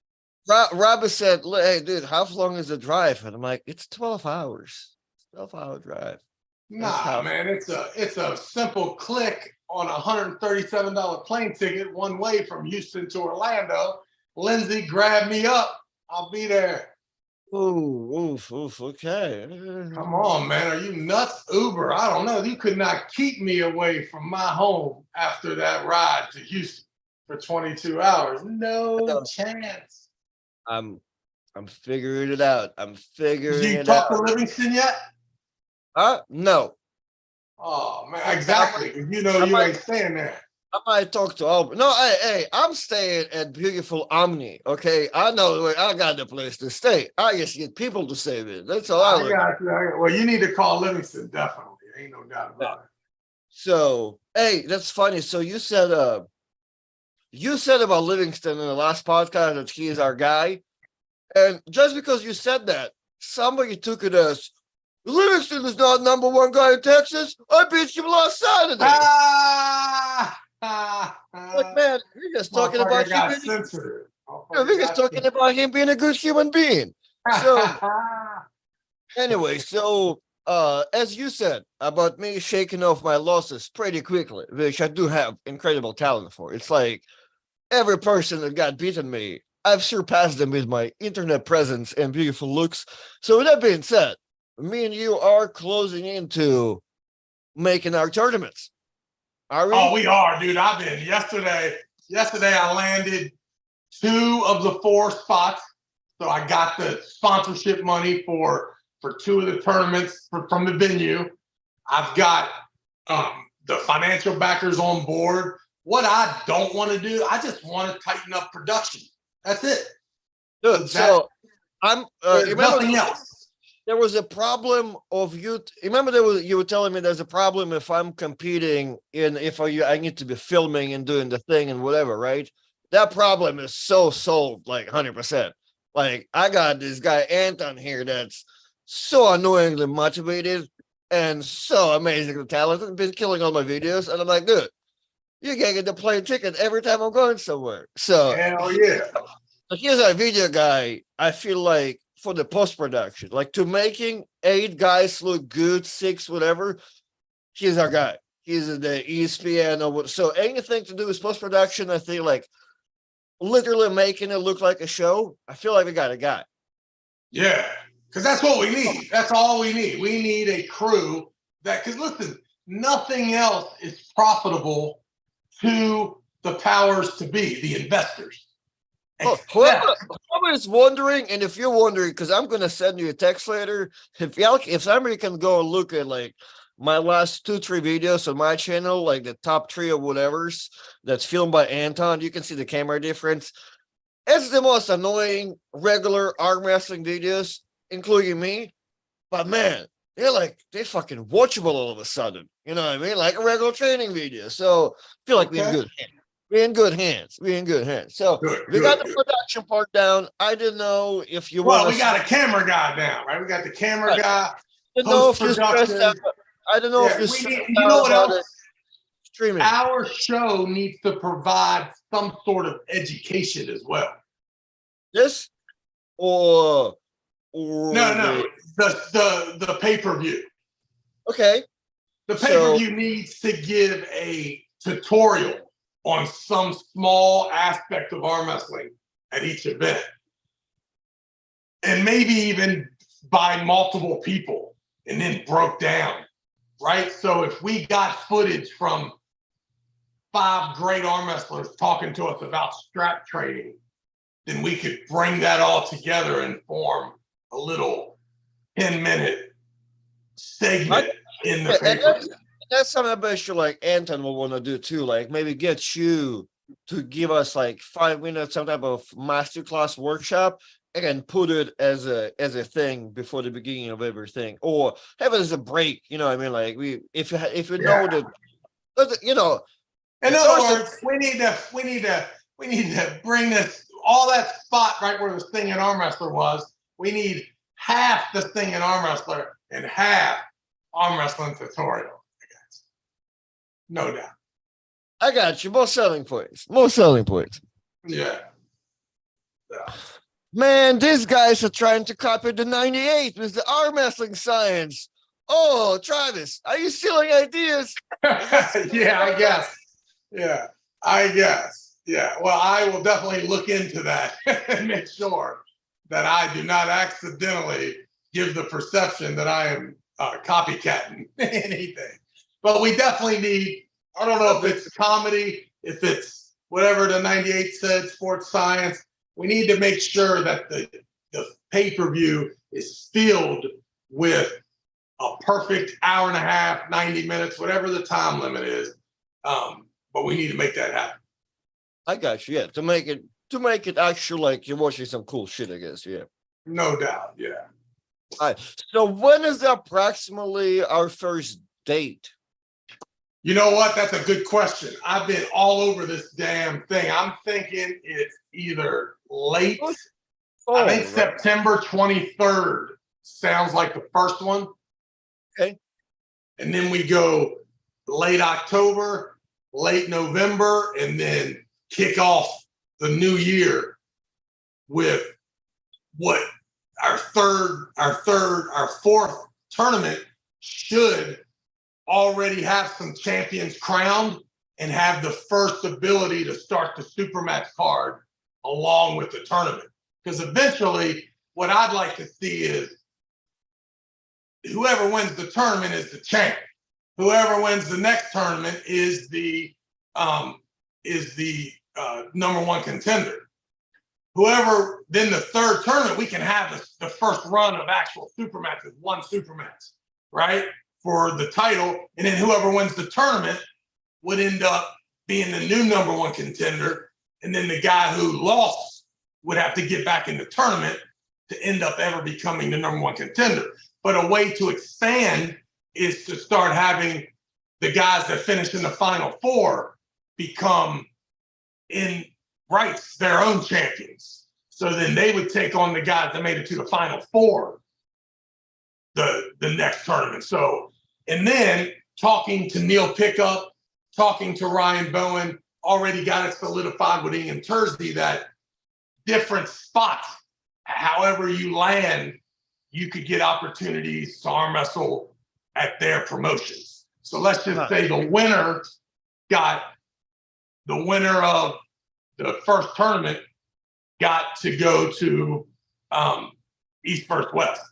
Robert said, "Hey, dude, how long is the drive?" And I'm like, "It's 12 hours. 12-hour drive." Nah, man, it's a simple click on a $137 plane ticket one way from Houston to Orlando. Lindsay, grab me up. I'll be there. Ooh, oof, okay. Come on, man. Are you nuts? Uber. I don't know. You could not keep me away from my home after that ride to Houston for 22 hours. No chance. I'm I'm figuring it out. I'm Did figuring you it talk out. to Livingston yet? Huh? No. Oh, man. Exactly. You know I you might ain't staying there. I might talk to Albert. No, hey, I'm staying at beautiful Omni. Okay, I know where I got the place to stay. I just get people to stay with. That's all I I look at. got you. Well, you need to call Livingston, definitely. Ain't no doubt Yeah. about it. So, hey, that's funny. So you said about Livingston in the last podcast that he is our guy, and just because you said that, somebody took it as Livingston is not #1 guy in Texas. I beat him last Saturday. Like, man, we're just talking about Motherfucker him got being, censored. we're Motherfucker just got talking about him being a good human being. So anyway, so as you said about me shaking off my losses pretty quickly, which I do have incredible talent for. It's like every person that got beaten me, I've surpassed them with my internet presence and beautiful looks. So with that being said, me and you are closing into making our tournaments. Are we? Oh, we are, dude. I've been yesterday. Yesterday, I landed 2 of the 4 spots, so I got the sponsorship money for 2 of the tournaments from the venue. I've got the financial backers on board. What I don't want to do, I just want to tighten up production. That's it. Dude, so I'm. There's nothing else. There was a problem of you. Remember, you were telling me there's a problem if I'm competing in if I need to be filming and doing the thing and whatever, right? That problem is so solved, like 100%. Like I got this guy Anton here that's so annoyingly motivated and so amazingly talented, been killing all my videos, and I'm like, dude, you can't get the plane ticket every time I'm going somewhere. So Hell yeah. here's our video guy. I feel like for the post production, like to making 8 guys look good, 6, whatever. He's our guy. He's the ESPN or what. So anything to do with post production, I feel like literally making it look like a show. I feel like we got a guy. Yeah, because that's what we need. That's all we need. We need a crew that, because listen, nothing else is profitable to the powers to be, the investors. Whoever is wondering, and if you're wondering, because I'm going to send you a text later, if somebody can go and look at like my last 2-3 videos on my channel, like the top 3 or whatever's that's filmed by Anton, you can see the camera difference. It's the most annoying regular arm wrestling videos, including me. But man, they're fucking watchable all of a sudden. You know what I mean? Like a regular training video. So I feel like we're in good hands. We're in good hands. We're in good hands. So we got the production part down. I didn't know if you want to. Well, we got a camera guy now, right? We got the camera guy. I didn't know if you're stressed out. I don't know if you're stressed you know what out else? Streaming. Our show needs to provide some sort of education as well. This or no, the pay-per-view. Okay. The pay-per-view needs to give a tutorial on some small aspect of arm wrestling at each event. And maybe even by multiple people and then broke down, right? So if we got footage from 5 great arm wrestlers talking to us about strap training, then we could bring that all together and form a little 10-minute segment in the paper. That's something I bet you like Anton will want to do too. Like maybe get you to give us like 5 minutes, some type of masterclass workshop, and then put it as a thing before the beginning of everything, or have it as a break. You know what I mean? Like if you know that, you know. In other words, we need to bring this all that spot right where the Stinging Arm Wrestler was. We need half the Stinging Arm Wrestler and half arm wrestling tutorial. No doubt. I got you. More selling points. More selling points. Yeah. Man, these guys are trying to copy the 98 with the arm wrestling science. Oh, Travis, are you stealing ideas? Yeah, I guess. Yeah, I guess. Yeah. Well, I will definitely look into that and make sure that I do not accidentally give the perception that I am copycatting anything. But we definitely need, I don't know if it's comedy, if it's whatever the 98 said, sports science. We need to make sure that the pay-per-view is filled with a perfect hour and a half, 90 minutes, whatever the time limit is. But we need to make that happen. I got you. Yeah, to make it actual, like you're watching some cool shit, I guess. Yeah. No doubt. Yeah. All right. So when is approximately our first date? You know what? That's a good question. I've been all over this damn thing. I'm thinking it's either late. I think September 23rd sounds like the first one. Okay. And then we go late October, late November, and then kick off the new year with what our fourth tournament should already have some champions crowned and have the first ability to start the Supermatch card along with the tournament. Because eventually what I'd like to see is whoever wins the tournament is the champ. Whoever wins the next tournament is the number one contender. Whoever, then the third tournament, we can have the first run of actual super matches, one super match, right? For the title. And then whoever wins the tournament would end up being the new number one contender. And then the guy who lost would have to get back in the tournament to end up ever becoming the number one contender. But a way to expand is to start having the guys that finish in the final four become in rights their own champions. So then they would take on the guys that made it to the final four the next tournament. So, and then talking to Neil Pickup, talking to Ryan Bowen, already got it solidified with Ian Tursday that different spots, however you land, you could get opportunities to arm wrestle at their promotions. So let's just say the winner of the first tournament got to go to East First West.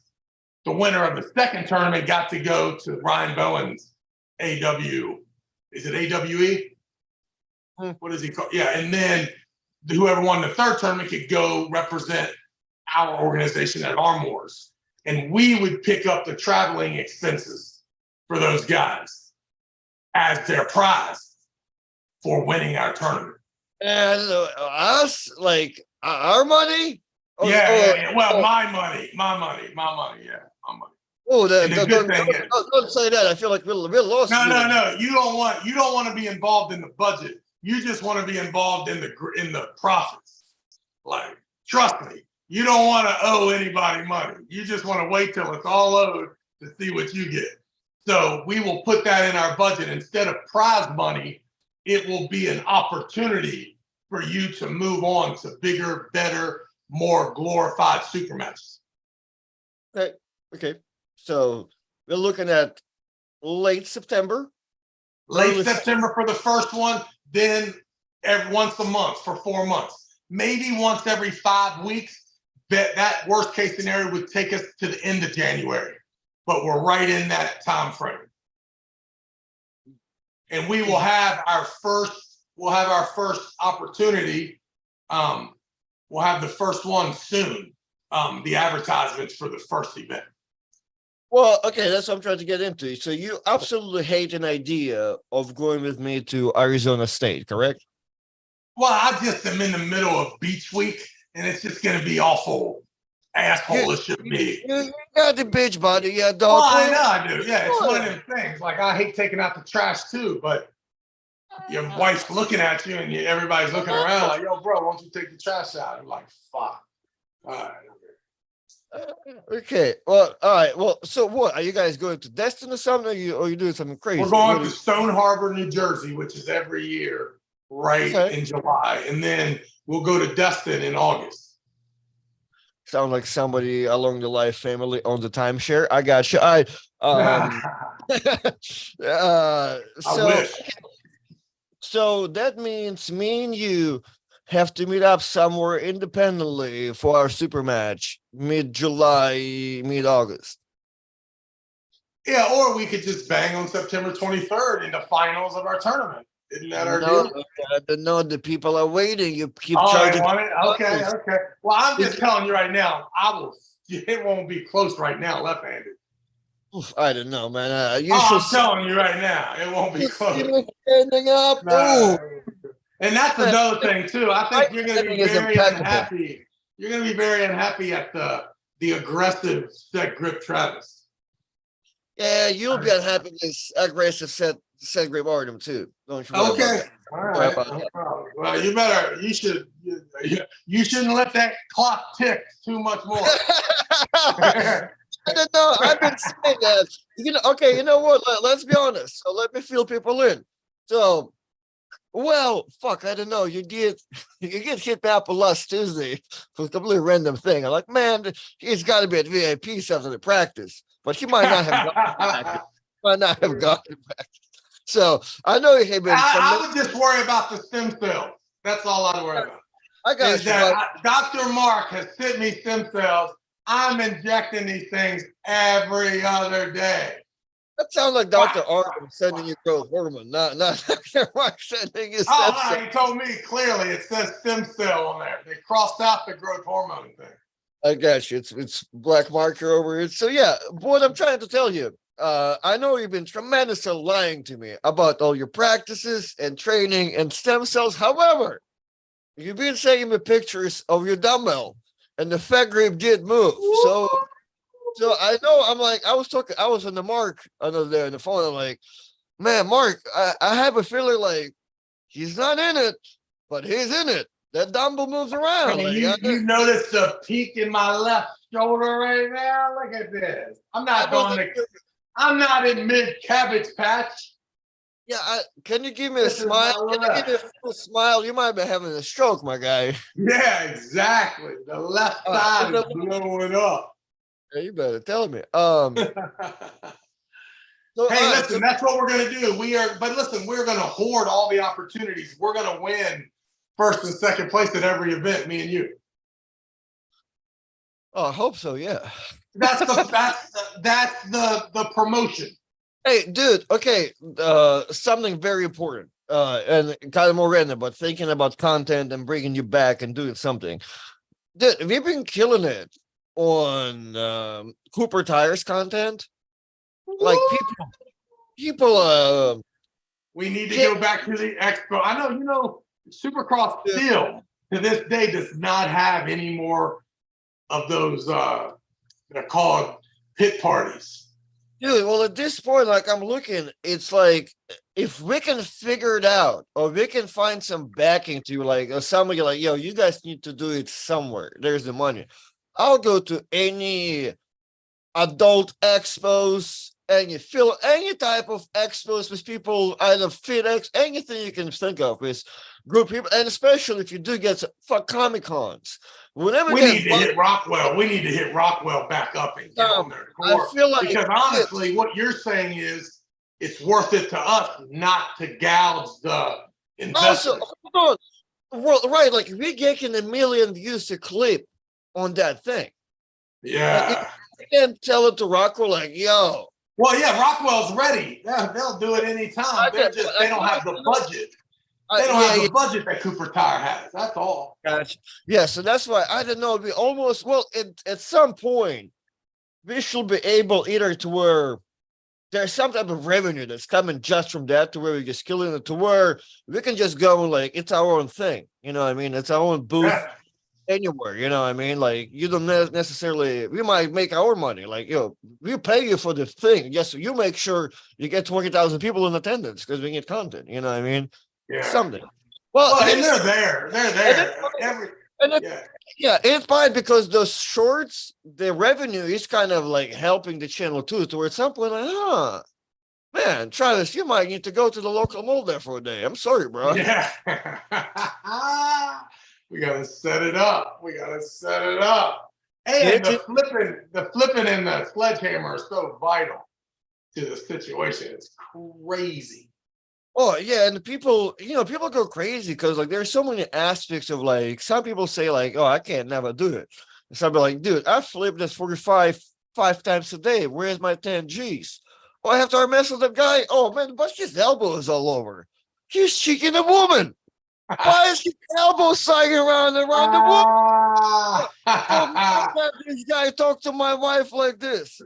The winner of the second tournament got to go to Ryan Bowen's AW. Is it AWE? What is he called? Yeah, and then whoever won the third tournament could go represent our organization at Arm Wars. And we would pick up the traveling expenses for those guys as their prize for winning our tournament. And us, like our money? Yeah. Well, my money. Yeah, my money. Oh, And the good thing is, don't say that. I feel like we're lost. no. You don't want to be involved in the budget. You just want to be involved in the profits. Like, trust me, you don't want to owe anybody money. You just want to wait till it's all owed to see what you get. So we will put that in our budget instead of prize money. It will be an opportunity for you to move on to bigger, better, more glorified super matches. Okay. So we're looking at late September. Late September for the first one, then once a month for 4 months. Maybe once every 5 weeks. That worst case scenario would take us to the end of January. But we're right in that time frame. And we will have our first opportunity. We'll have the first one soon. The advertisements for the first event. Well, okay, that's what I'm trying to get into. So you absolutely hate an idea of going with me to Arizona State, correct? Well, I just am in the middle of beach week, and it's just going to be awful asshole-ish of me. You got the bitch body, yeah, dog. Well, I know I do. Yeah, it's one of them things. Like, I hate taking out the trash too, but your wife's looking at you, and everybody's looking around like, yo, bro, why don't you take the trash out? I'm like, fuck. All right. Okay. Well, all right. Well, so what? Are you guys going to Destin or something? Or are you doing something crazy? We're going to Stone Harbor, New Jersey, which is every year, in July. And then we'll go to Destin in August. Sound like somebody along the Life family owns a timeshare. I got you. I wish. So that means me and you have to meet up somewhere independently for our super match, mid-July, mid-August. Yeah, or we could just bang on September 23rd in the finals of our tournament. Isn't that our deal? No, the people are waiting. You keep charging. Okay. Well, I'm just telling you right now, it won't be close right now, left-handed. I don't know, man. I'm telling you right now, it won't be close. Standing up. And that's another thing too. I think you're going to be very unhappy. You're going to be very unhappy at the aggressive set grip Travis. Yeah, you'll be unhappy with this aggressive set grip Artem too. Don't you worry about that. All right. No problem. Well, you shouldn't let that clock tick too much more. I don't know. I've been saying that. Okay, you know what? Let's be honest. So let me fill people in. So, well, fuck, I don't know. You get hit me up last Tuesday for a completely random thing. I'm like, man, he's got to be at VIP after the practice, but he might not have gotten back. So I know he had been. I would just worry about the stem cells. That's all I'd worry about. I got you. Dr. Mark has sent me stem cells. I'm injecting these things every other day. That sounds like Dr. Artem sending you growth hormone, not Dr. Mark sending you stem cells. He told me clearly it says stem cell on there. They crossed out the growth hormone thing. I got you. It's black marker over it. So yeah, what I'm trying to tell you, I know you've been tremendously lying to me about all your practices and training and stem cells. However, you've been sending me pictures of your dumbbell and the fat grip did move. So I know I was on the Mark under there on the phone. I'm like, man, Mark, I have a feeling like he's not in it, but he's in it. That dumbbell moves around. You notice the peak in my left shoulder right now? Look at this. I'm not in mid cabbage patch. Yeah, can you give me a smile? Can you give me a full smile? You might be having a stroke, my guy. Yeah, exactly. The left side is blowing up. Yeah, you better tell me. Listen, that's what we're gonna do. But listen, we're gonna hoard all the opportunities. We're gonna win first and second place at every event, me and you. Oh, I hope so, yeah. That's the promotion. Hey, dude, okay, something very important, and kind of more random, but thinking about content and bringing you back and doing something. Dude, we've been killing it on Cooper Tires content. Like people We need to can't go back to the expo. I know, Supercross still to this day does not have any more of those they're called pit parties. dude, well, at this point, like I'm looking, it's like if we can figure it out, or we can find some backing to like, or somebody like, yo, you guys need to do it somewhere. There's the money. I'll go to any adult expos, any type of expos with people, either FitX, anything you can think of with group people, and especially if you do get for Comic Cons. Whenever We get need to hit Rockwell. We need to hit Rockwell back up and get on their I core. feel like Because honestly, what you're saying is it's worth it to us not to gouge the also, investors. hold on. Well, right, like we're getting 1 million views a clip on that thing. Like if Yeah. you can't tell it to Rockwell, like, yo. Well, yeah, Rockwell's ready. They'll do it anytime. They don't have the budget. They don't have the budget that Cooper Tire has. That's all. Gotcha. Yeah, so that's why I don't know. We almost at some point we should be able either to where there's some type of revenue that's coming just from that to where we just killing it to where we can just go like it's our own thing. You know what I mean? It's our own booth anywhere. You know what I mean? Like you don't necessarily. We might make our money. Like we pay you for the thing. Yes, you make sure you get 20,000 people in attendance because we need content. You know what I mean? Yeah. Something. Well, and they're there. They're there. Yeah, it's fine because those shorts, the revenue is kind of like helping the channel too. To where at some point, like, man, Travis, you might need to go to the local mall there for a day. I'm sorry, bro. Yeah. We gotta set it up. And the flipping and the sledgehammer are so vital to the situation. It's crazy. Oh yeah, and the people, people go crazy because like there's so many aspects of like some people say like, oh, I can't never do it. And some be like, dude, I flip this 45 times a day. Where's my 10 G's? Oh, I have to mess with the guy. Oh man, but his elbow is all over. He's cheating a woman. Why is his elbow sagging around the woman? Oh, this guy talk to my wife like this.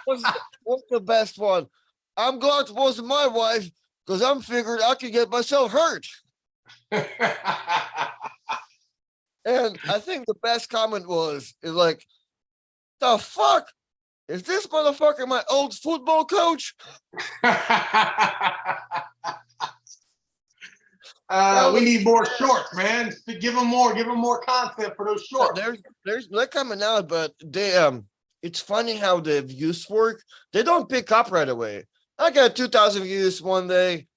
What's the best one? I'm glad it wasn't my wife because I'm figured I could get myself hurt. And I think the best comment is like, the fuck? Is this motherfucker my old football coach? We need more shorts, man. Give them more content for those shorts. They're coming out, but they it's funny how the views work. They don't pick up right away. I got 2,000 views one day.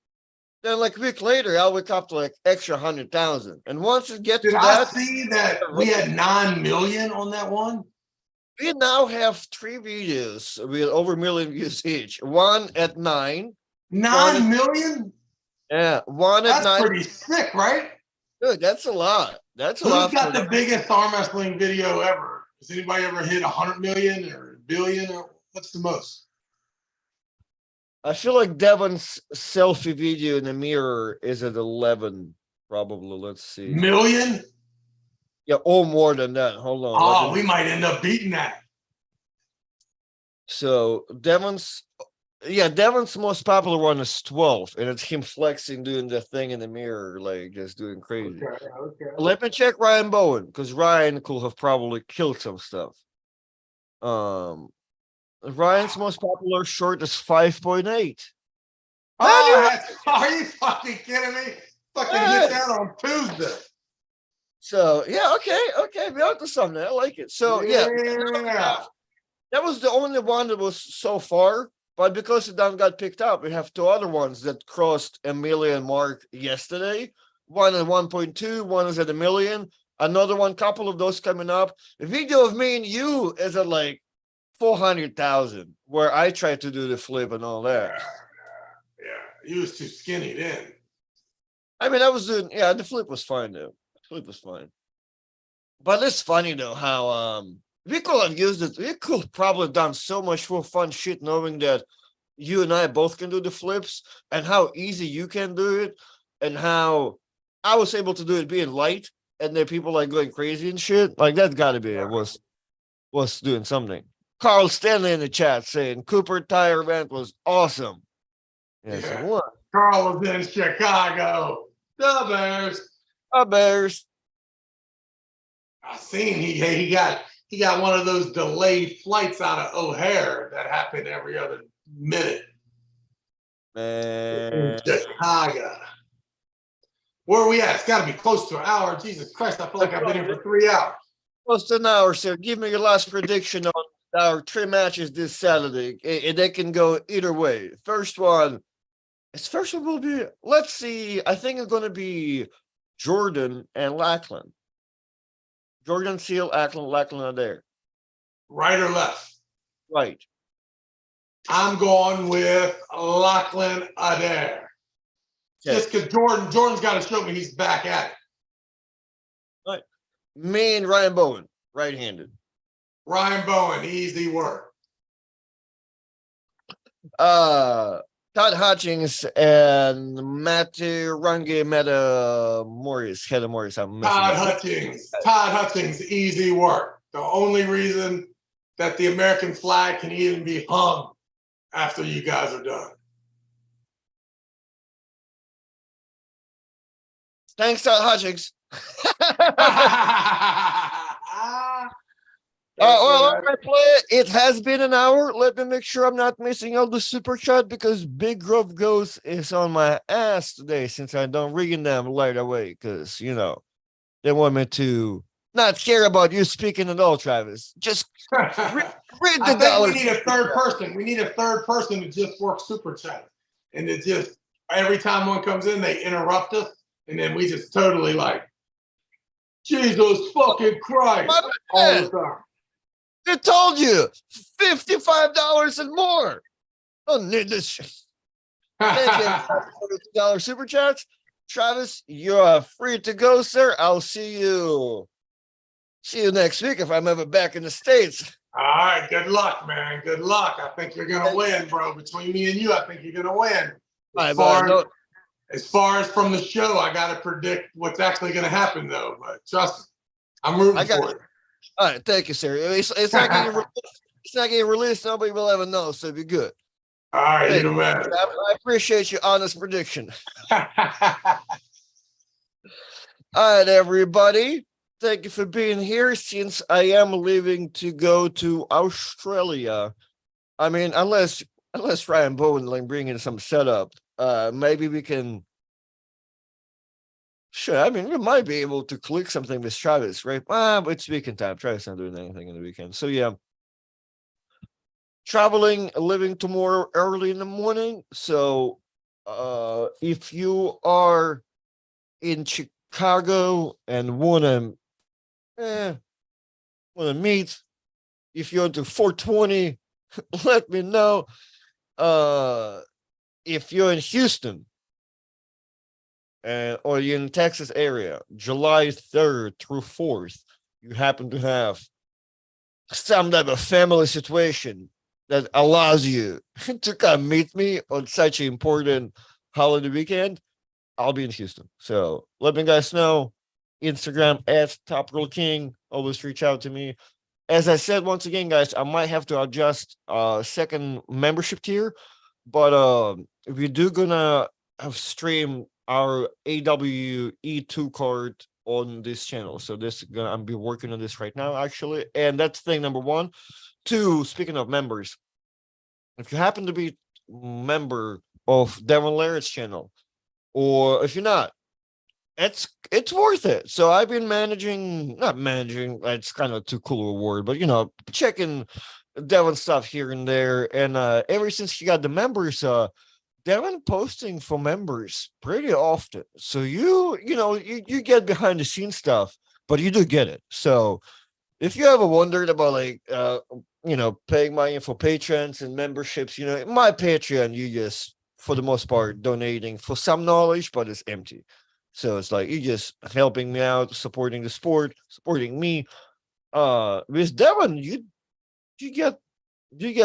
Then like a week later, I'll wake up to like extra 100,000. And once it gets to that, I see that we had 9 million on that one? We now have 3 videos with over 1 million views each. One at 9. 9 million? Yeah, one at 9. That's pretty sick, right? Dude, that's a lot. That's a lot. Who's got the biggest arm wrestling video ever? Has anybody ever hit 100 million or a billion? Or what's the most? I feel like Devon's selfie video in the mirror is at 11, probably. Let's see. Million? Yeah, or more than that. Hold on. Oh, we might end up beating that. So Devon's most popular one is 12, and it's him flexing, doing the thing in the mirror, like just doing crazy. Okay. Let me check Ryan Bowen, because Ryan could have probably killed some stuff. Ryan's most popular short is 5.8. Oh, are you fucking kidding me? Fucking hit that on Tuesday. So yeah, okay, we out to something. I like it. So yeah, that was the only one that was so far. But because it done got picked up, we have 2 other ones that crossed 1 million mark yesterday. One at 1.2, one is at 1 million. Another one, couple of those coming up. A video of me and you is at like 400,000, where I tried to do the flip and all that. Yeah, he was too skinny then. I mean, I was doing, the flip was fine though. The flip was fine. But it's funny though how we could have used it. We could probably done so much more fun shit knowing that you and I both can do the flips and how easy you can do it and how I was able to do it being light and then people like going crazy and shit. Like that's gotta be it was doing something. Carl Stanley in the chat saying Cooper Tire event was awesome. Yes, he Yeah. won. Carl was in Chicago. The Bears. Bears. I seen he got one of those delayed flights out of O'Hare that happen every other minute in Man. Chicago. Where are we at? It's got to be close to an hour. Jesus Christ, I feel like I've been here for 3 hours. Close to an hour, sir. Give me your last prediction on our 3 matches this Saturday. And they can go either way. First one will be, let's see, I think it's going to be Jordan and Lackland. Jordan, Seal, Lackland are there. Right or left? Right. I'm going with Lachlan Adair. Okay. Just because Jordan's got to show me he's back at it. Right. Me and Ryan Bowen, right-handed. Ryan Bowen, easy work. Todd Hutchings and Matthew Runge Meta Morris. Heather Morris. I'm messing Todd up. Hutchings, easy work. The only reason that the American flag can even be hung after you guys are done. Thanks, Todd Hutchings. Well, I play. It has been an hour. Let me make sure I'm not missing out the super chat because Big Grove Ghost is on my ass today since I don't read them right away because, they want me to not care about you speaking at all, Travis. Just read the I think we need a third person. We need a third person to just work super chat. And it just, every time one comes in, they interrupt us. And then we just totally like, Jesus fucking Christ. All the time. I told you, $55 and more. I don't need this shit. Thank you. $40 super chats. Travis, you're free to go, sir. I'll see you next week if I'm ever back in the States. All right, good luck, man. Good luck. I think you're gonna win, bro. Between me and you, I think you're gonna win. As far as from the show, I gotta predict what's actually gonna happen, though. But trust me, I'm rooting for it. All right, thank you, sir. It's not getting released. Nobody will ever know, so be good. All right, you the man. I appreciate your honest prediction. All right, everybody. Thank you for being here. Since I am leaving to go to Australia, I mean, unless Ryan Bowen like bring in some setup, maybe we can. Sure, I mean, we might be able to click something with Travis, right? But it's weekend time. Travis not doing anything in the weekend, so yeah. Leaving tomorrow early in the morning. So, if you are in Chicago and wanna meet, if you're into 420, let me know. If you're in Houston or you're in Texas area, July 3rd through 4th, you happen to have some type of family situation that allows you to come meet me on such an important holiday weekend, I'll be in Houston. So let me guys know. Instagram at TopRollKing. Always reach out to me. As I said, once again, guys, I might have to adjust second membership tier, but we do gonna have stream our AWE2 card on this channel. So I'm be working on this right now, actually. And that's thing number one. Two, speaking of members, if you happen to be member of Devon Laird's channel, or if you're not, it's worth it. So I've been not managing, it's kind of too cool a word, but checking Devon stuff here and there. And ever since he got the members, Devon posting for members pretty often. So you get behind the scenes stuff, but you do get it. So if you ever wondered about paying money for patrons and memberships, my Patreon, you just for the most part donating for some knowledge, but it's empty. So it's like you just helping me out, supporting the sport, supporting me. With Devon, you get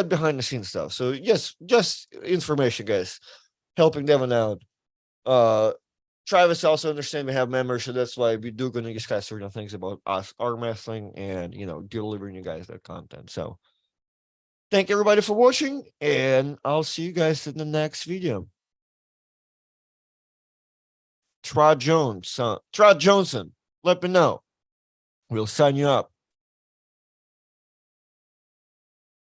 behind the scenes stuff. So yes, just information, guys, helping Devon out. Travis also understand we have members, so that's why we do gonna discuss certain things about us arm wrestling and delivering you guys that content. So thank everybody for watching, and I'll see you guys in the next video. Trod Johnson, let me know. We'll sign you up.